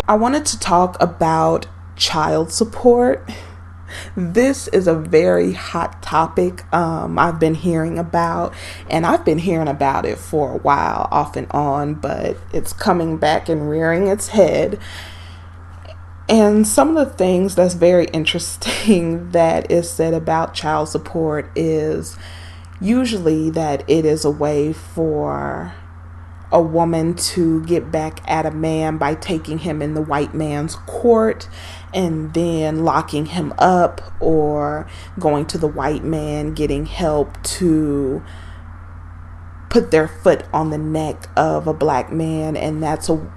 I wanted to talk about child support. This is a very hot topic I've been hearing about, and I've been hearing about it for a while, off and on, but it's coming back and rearing its head. And some of the things that's very interesting that is said about child support is usually that it is a way for a woman to get back at a man by taking him in the white man's court and then locking him up, or going to the white man, getting help to put their foot on the neck of a black man, and that's a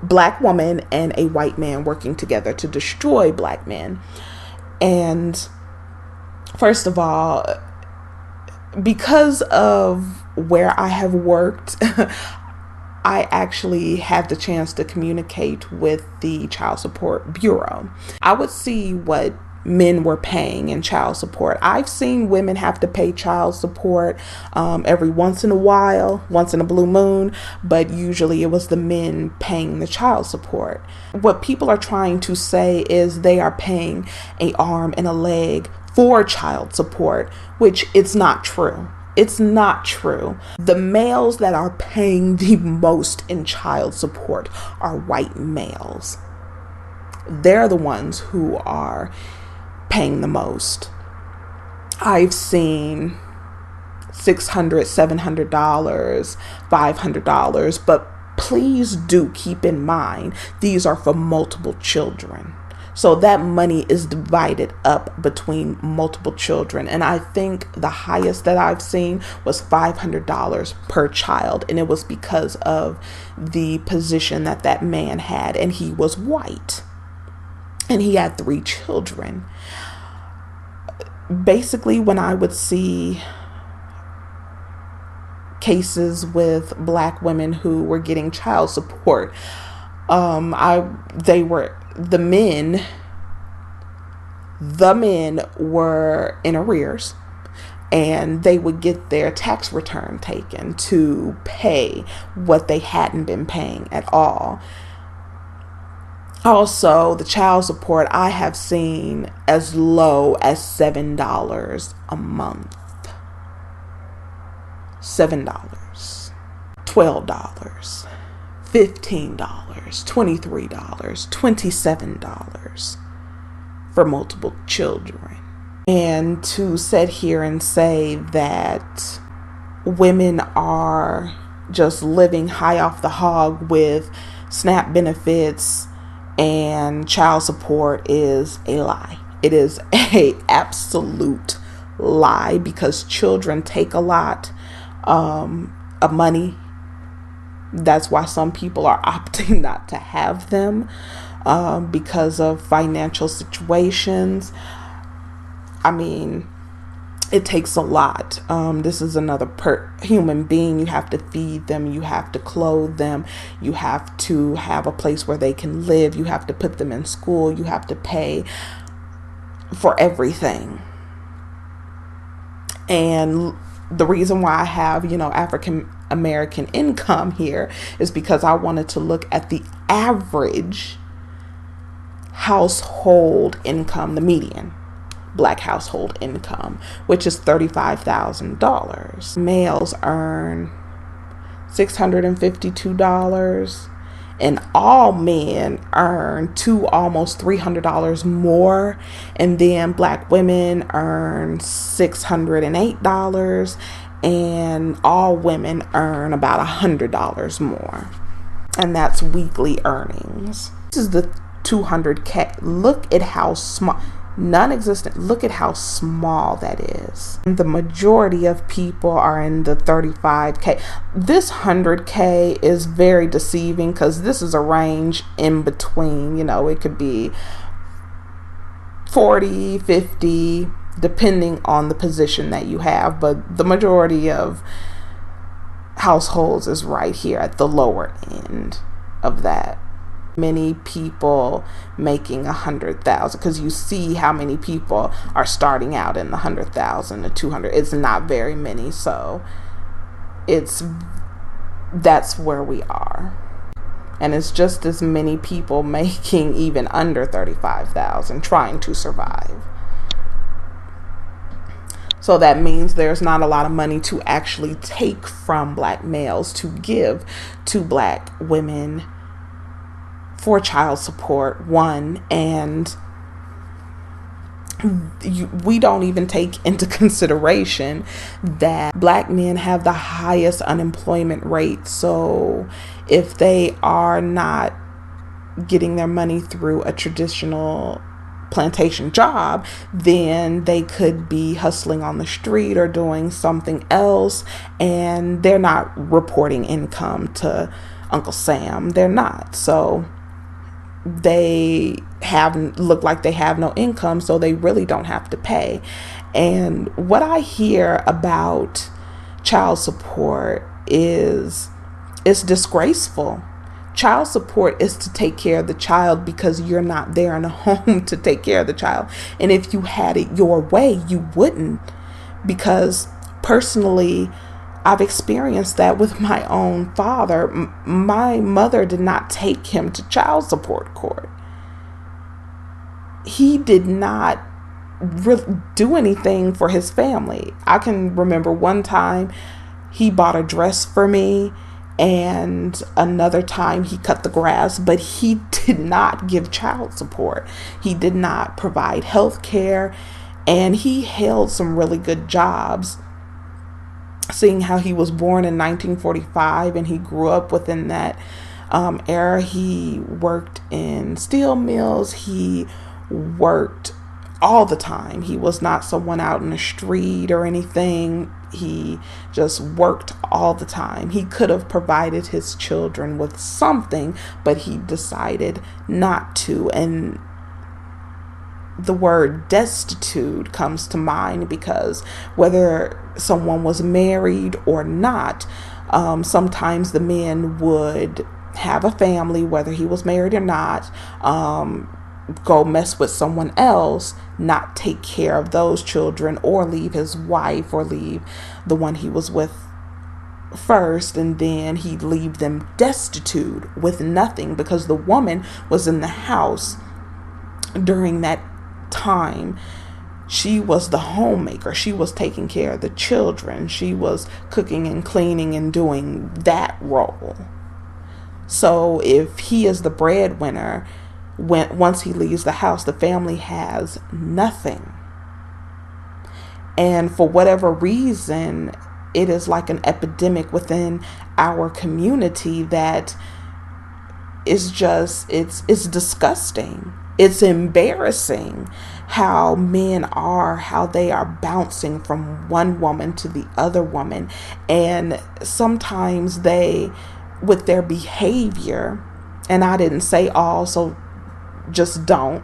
black woman and a white man working together to destroy black men. And first of all, because of where I have worked, I actually had the chance to communicate with the Child Support Bureau. I would see what men were paying in child support. I've seen women have to pay child support every once in a while, once in a blue moon, but usually it was the men paying the child support. What people are trying to say is they are paying an arm and a leg for child support, which it's not true. It's not true. The males that are paying the most in child support are white males. They're the ones who are paying the most. I've seen $600, $700, $500, but please do keep in mind, these are for multiple children. So that money is divided up between multiple children. And I think the highest that I've seen was $500 per child. And it was because of the position that that man had. And he was white. And he had 3 children. Basically, when I would see cases with black women who were getting child support, the men were in arrears, and they would get their tax return taken to pay what they hadn't been paying at all. Also, the child support I have seen as low as $7 a month. $7, $12, $15, $23, $27 for multiple children. And to sit here and say that women are just living high off the hog with SNAP benefits and child support is a lie. It is a absolute lie, because children take a lot of money. That's why some people are opting not to have them because of financial situations. I mean, it takes a lot. This is another human being. You have to feed them. You have to clothe them. You have to have a place where they can live. You have to put them in school. You have to pay for everything. And the reason why I have, African American income here is because I wanted to look at the average household income, the median black household income, which is $35,000. Males earn $652, and all men earn almost $300 more. And then black women earn $608, and all women earn about $100 more. And that's weekly earnings. This is the 200K. Look at how small, non-existent. Look at how small that is. And the majority of people are in the 35K. This 100K is very deceiving, because this is a range in between. It could be 40, 50, depending on the position that you have. But the majority of households is right here at the lower end of that. Many people making 100,000, because you see how many people are starting out in the 100,000 to 200. It's not very many, so that's where we are. And it's just as many people making even under 35,000 trying to survive. So that means there's not a lot of money to actually take from black males to give to black women for child support, one. And we don't even take into consideration that black men have the highest unemployment rate. So if they are not getting their money through a traditional plantation job, then they could be hustling on the street or doing something else, and they're not reporting income to Uncle Sam. They're not. So they look like they have no income, so they really don't have to pay. And what I hear about child support is it's disgraceful. Child support is to take care of the child because you're not there in a home to take care of the child. And if you had it your way, you wouldn't. Because personally, I've experienced that with my own father. My mother did not take him to child support court. He did not really do anything for his family. I can remember one time he bought a dress for me, and another time he cut the grass, but he did not give child support. He did not provide health care, and he held some really good jobs. Seeing how he was born in 1945 and he grew up within that era, he worked in steel mills. He worked all the time. He was not someone out in the street or anything. He just worked all the time. He could have provided his children with something, but he decided not to. And the word destitute comes to mind because whether someone was married or not, sometimes the men would have a family, whether he was married or not, go mess with someone else, not take care of those children, or leave his wife or leave the one he was with first, and then he'd leave them destitute with nothing because the woman was in the house during that time. She was the homemaker. She was taking care of the children. She was cooking and cleaning and doing that role. So if he is the breadwinner, once he leaves the house, the family has nothing. And for whatever reason, it is like an epidemic within our community that is just, it's disgusting. It's embarrassing how men are, how they are bouncing from one woman to the other woman. And sometimes they, with their behavior, and I didn't say all, so just don't,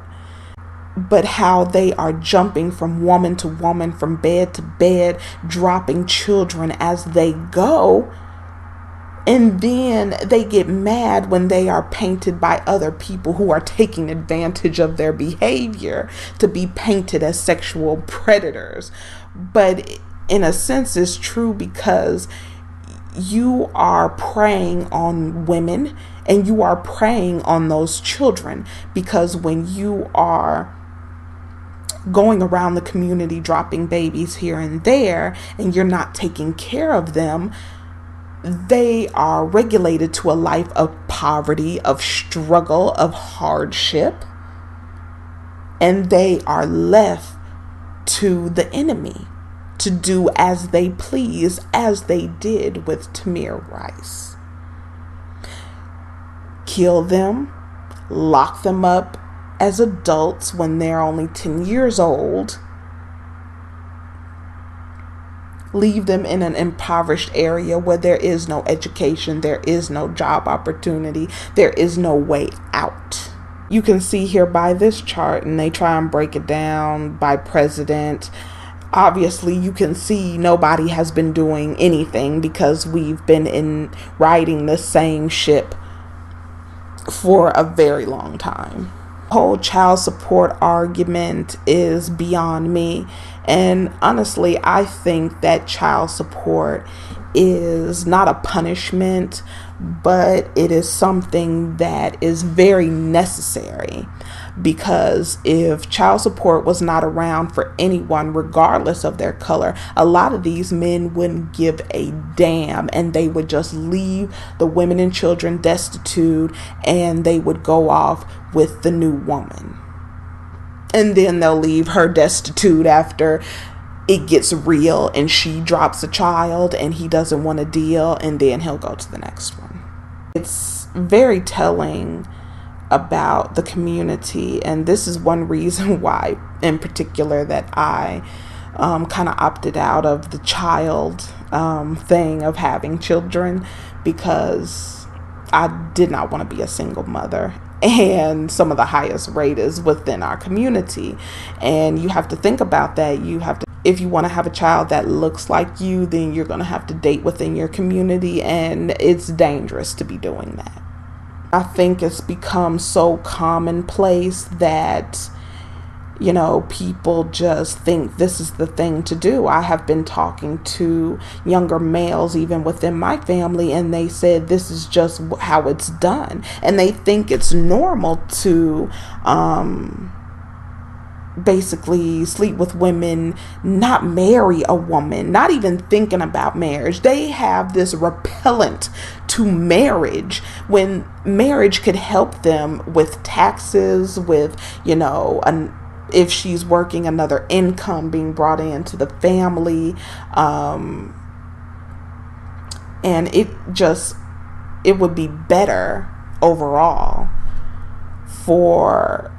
but how they are jumping from woman to woman, from bed to bed, dropping children as they go. And then they get mad when they are painted by other people who are taking advantage of their behavior to be painted as sexual predators. But in a sense, it's true because you are preying on women and you are preying on those children, because when you are going around the community dropping babies here and there and you're not taking care of them, they are regulated to a life of poverty, of struggle, of hardship, and they are left to the enemy to do as they please, as they did with Tamir Rice. Kill them, lock them up as adults when they're only 10 years old, leave them in an impoverished area where there is no education, there is no job opportunity, there is no way out. You can see here by this chart, and they try and break it down by president. Obviously, you can see nobody has been doing anything because we've been riding the same ship for a very long time. Whole child support argument is beyond me. And honestly, I think that child support is not a punishment, but it is something that is very necessary. Because if child support was not around for anyone, regardless of their color, a lot of these men wouldn't give a damn, and they would just leave the women and children destitute, and they would go off with the new woman. And then they'll leave her destitute after it gets real and she drops a child and he doesn't want to deal, and then he'll go to the next one. It's very telling about the community, and this is one reason why in particular that I kind of opted out of the child thing of having children, because I did not want to be a single mother. And some of the highest rate is within our community, and you have to think about that. If you want to have a child that looks like you, then you're going to have to date within your community, and it's dangerous to be doing that. I think it's become so commonplace that, people just think this is the thing to do. I have been talking to younger males, even within my family, and they said this is just how it's done. And they think it's normal to basically sleep with women, not marry a woman, not even thinking about marriage. They have this repellent to marriage, when marriage could help them with taxes, with, if she's working, another income being brought into the family. And it would be better overall for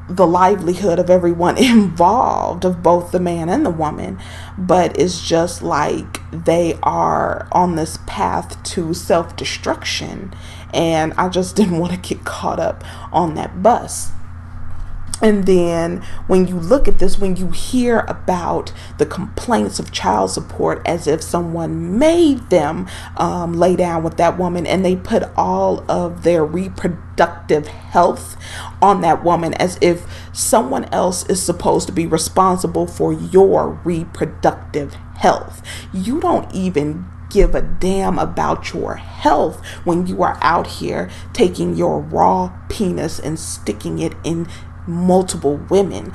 the livelihood of everyone involved, of both the man and the woman. But it's just like they are on this path to self-destruction, and I just didn't want to get caught up on that bus. And then when you look at this, when you hear about the complaints of child support as if someone made them lay down with that woman, and they put all of their reproductive health on that woman, as if someone else is supposed to be responsible for your reproductive health. You don't even give a damn about your health when you are out here taking your raw penis and sticking it in multiple women.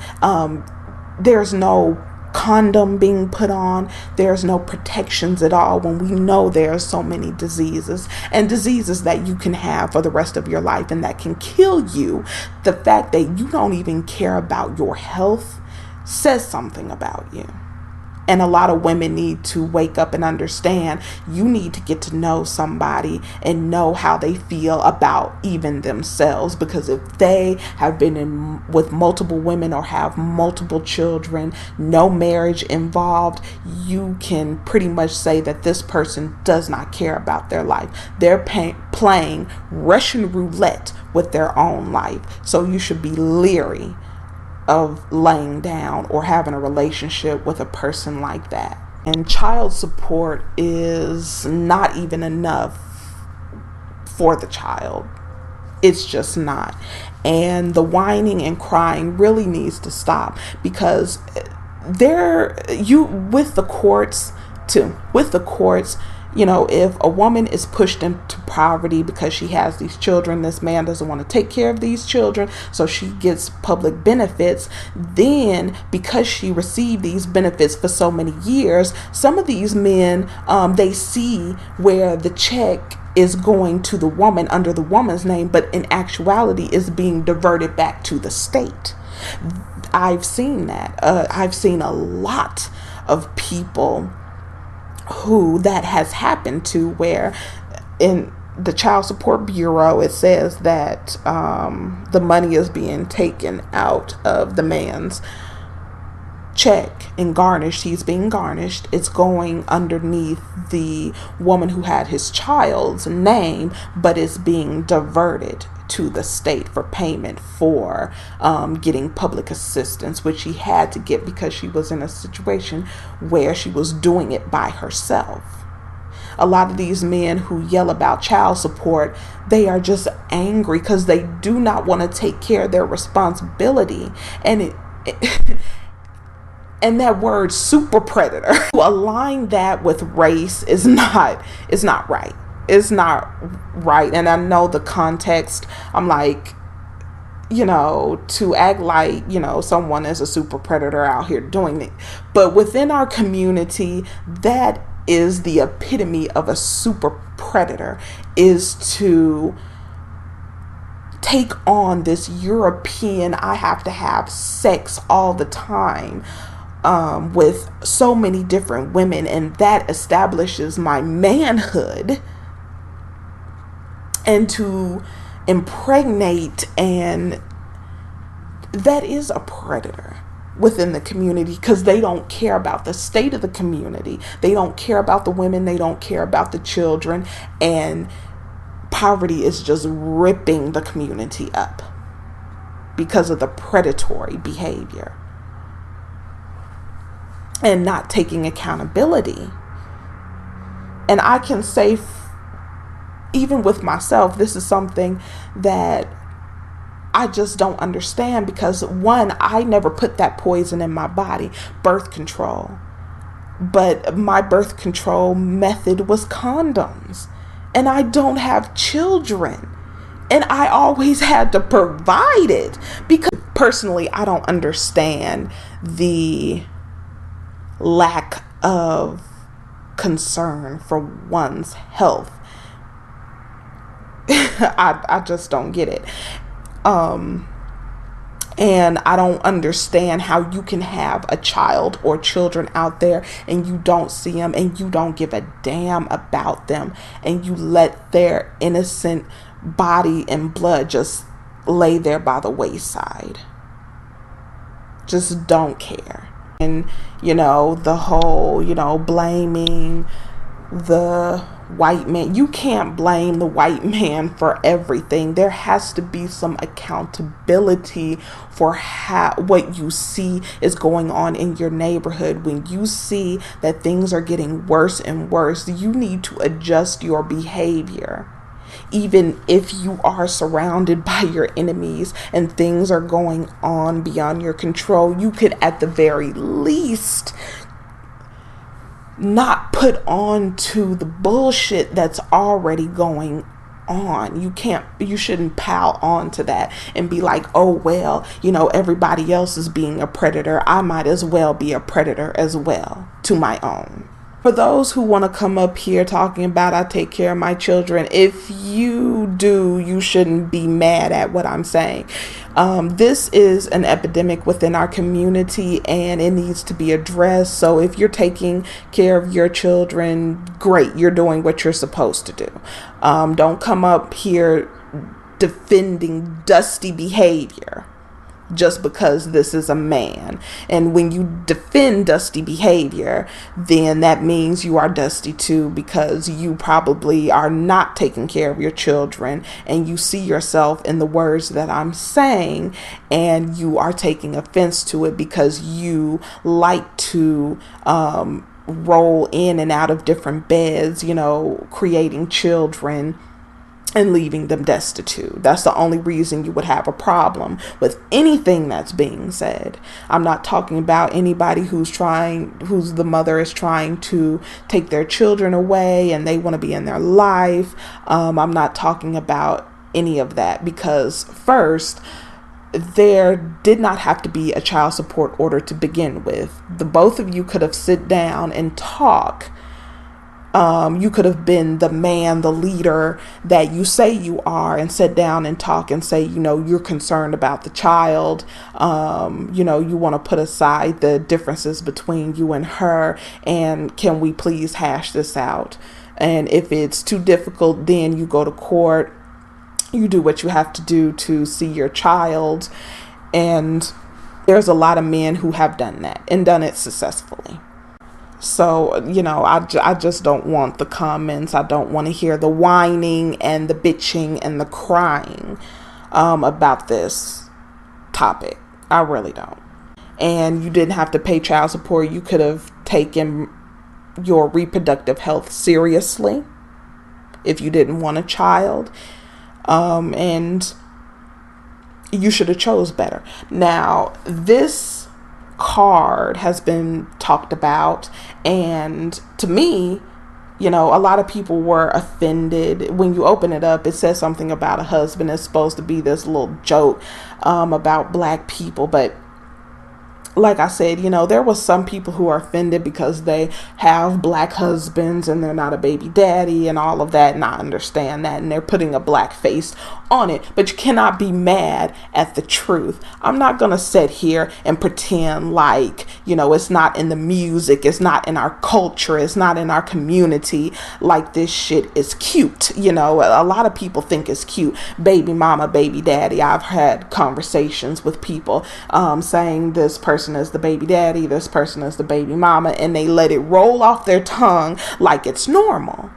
There's no condom being put on. There's no protections at all, when we know there are so many diseases, and diseases that you can have for the rest of your life and that can kill you. The fact that you don't even care about your health says something about you. And a lot of women need to wake up and understand you need to get to know somebody and know how they feel about even themselves. Because if they have been with multiple women or have multiple children, no marriage involved, you can pretty much say that this person does not care about their life. They're playing Russian roulette with their own life. So you should be leery of laying down or having a relationship with a person like that. And child support is not even enough for the child. It's just not. And the whining and crying really needs to stop, because with the courts, if a woman is pushed into poverty because she has these children, this man doesn't want to take care of these children, so she gets public benefits. Then, because she received these benefits for so many years, some of these men, they see where the check is going to the woman under the woman's name, but in actuality is being diverted back to the state. I've seen that. I've seen a lot of people who that has happened to, where in the Child Support Bureau it says that the money is being taken out of the man's check and garnished. He's being garnished. It's going underneath the woman who had his child's name, but it's being diverted to the state for payment for getting public assistance, which she had to get because she was in a situation where she was doing it by herself. a lot of these men who yell about child support, they are just angry because they do not want to take care of their responsibility. And and that word super predator, to align that with race is not right. It's not right. And I know the context. I'm like, to act like, someone is a super predator out here doing it. But within our community, that is the epitome of a super predator, is to take on this European, I have to have sex all the time with so many different women, and that establishes my manhood, and to impregnate, and that is a predator within the community, because they don't care about the state of the community. They don't care about the women. They don't care about the children. And poverty is just ripping the community up because of the predatory behavior and not taking accountability. And I can say, even with myself, this is something that I just don't understand, because one, I never put that poison in my body, birth control. But my birth control method was condoms. And I don't have children. And I always had to provide it, because personally, I don't understand the lack of concern for one's health. I just don't get it. And I don't understand how you can have a child or children out there and you don't see them and you don't give a damn about them, and you let their innocent body and blood just lay there by the wayside. Just don't care. And, the whole, blaming the white man. You can't blame the white man for everything. There has to be some accountability for what you see is going on in your neighborhood. When you see that things are getting worse and worse, you need to adjust your behavior. Even if you are surrounded by your enemies and things are going on beyond your control, you could at the very least not put on to the bullshit that's already going on. You shouldn't pile on to that and be like, oh, well, everybody else is being a predator. I might as well be a predator as well to my own. For those who want to come up here talking about I take care of my children, if you do, you shouldn't be mad at what I'm saying. This is an epidemic within our community and it needs to be addressed. So if you're taking care of your children, great, you're doing what you're supposed to do. Don't come up here defending dusty behavior just because this is a man. And when you defend dusty behavior, then that means you are dusty too, because you probably are not taking care of your children and you see yourself in the words that I'm saying and you are taking offense to it because you like to roll in and out of different beds, creating children and leaving them destitute. That's the only reason you would have a problem with anything that's being said. I'm not talking about anybody whose the mother is trying to take their children away and they want to be in their life. I'm not talking about any of that, because first, there did not have to be a child support order to begin with. The both of you could have sit down and talk. You could have been the man, the leader that you say you are, and sit down and talk and say, you're concerned about the child. You want to put aside the differences between you and her, and can we please hash this out? And if it's too difficult, then you go to court. You do what you have to do to see your child. And there's a lot of men who have done that and done it successfully. So, I just don't want the comments. I don't want to hear the whining and the bitching and the crying about this topic. I really don't. And you didn't have to pay child support. You could have taken your reproductive health seriously if you didn't want a child. And you should have chose better. Now, this card has been talked about, and to me, a lot of people were offended. When you open it up, it says something about a husband. It's supposed to be this little joke about black people, but like I said, there was some people who are offended because they have black husbands and they're not a baby daddy and all of that. And I understand that. And they're putting a black face on it. But you cannot be mad at the truth. I'm not going to sit here and pretend like, it's not in the music. It's not in our culture. It's not in our community. Like this shit is cute. A lot of people think it's cute. Baby mama, baby daddy. I've had conversations with people saying this person is the baby daddy, this person is the baby mama, and they let it roll off their tongue like it's normal.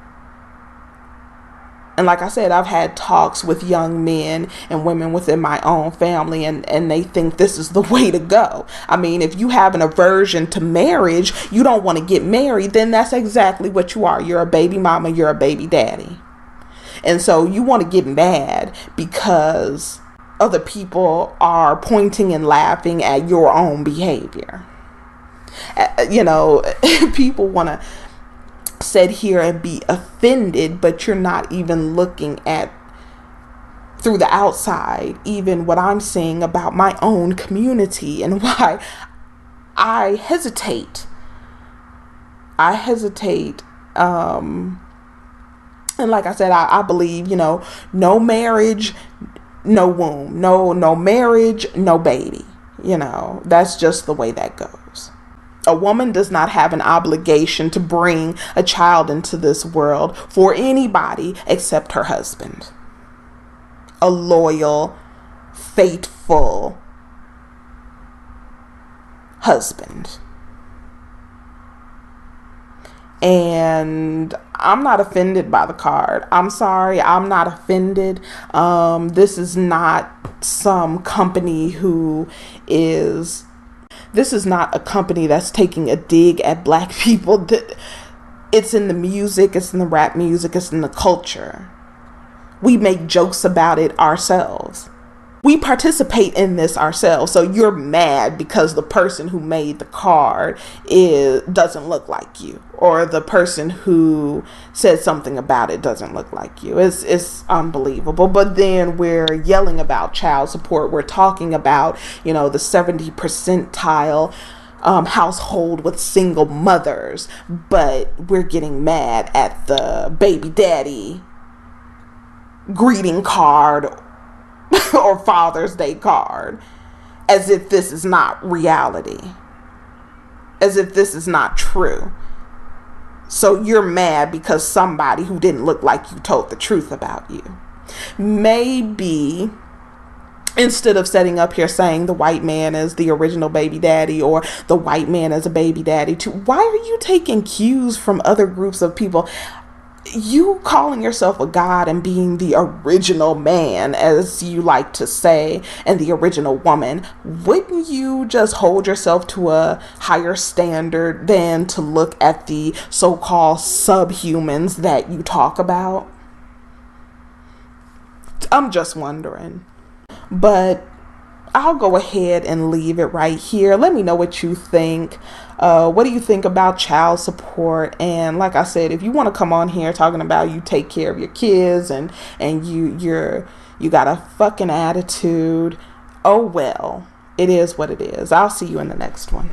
And like I said, I've had talks with young men and women within my own family, and they think this is the way to go. I mean, if you have an aversion to marriage, you don't want to get married, then that's exactly what you are. You're a baby mama, you're a baby daddy. And so you want to get mad because other people are pointing and laughing at your own behavior. People want to sit here and be offended, but you're not even looking at through the outside, even what I'm saying about my own community and why I hesitate. And like I said, I believe, no marriage, no womb, no marriage, no baby. That's just the way that goes. A woman does not have an obligation to bring a child into this world for anybody except her husband. A loyal, faithful husband. And I'm not offended by the card. I'm sorry, I'm not offended. This is not some company this is not a company that's taking a dig at black people. It's in the music, it's in the rap music, it's in the culture. We make jokes about it ourselves. We participate in this ourselves. So you're mad because the person who made the card doesn't look like you, or the person who said something about it doesn't look like you. It's unbelievable. But then we're yelling about child support. We're talking about, the 70 percentile household with single mothers, but we're getting mad at the baby daddy greeting card or Father's Day card, as if this is not reality, as if this is not true. So you're mad because somebody who didn't look like you told the truth about you. Maybe instead of setting up here saying the white man is the original baby daddy or the white man is a baby daddy too, why are you taking cues from other groups of people? You calling yourself a god and being the original man, as you like to say, and the original woman, wouldn't you just hold yourself to a higher standard than to look at the so-called subhumans that you talk about? I'm just wondering. But I'll go ahead and leave it right here. Let me know what you think. What do you think about child support? And like I said, if you want to come on here talking about you take care of your kids and you got a fucking attitude, oh well, it is what it is. I'll see you in the next one.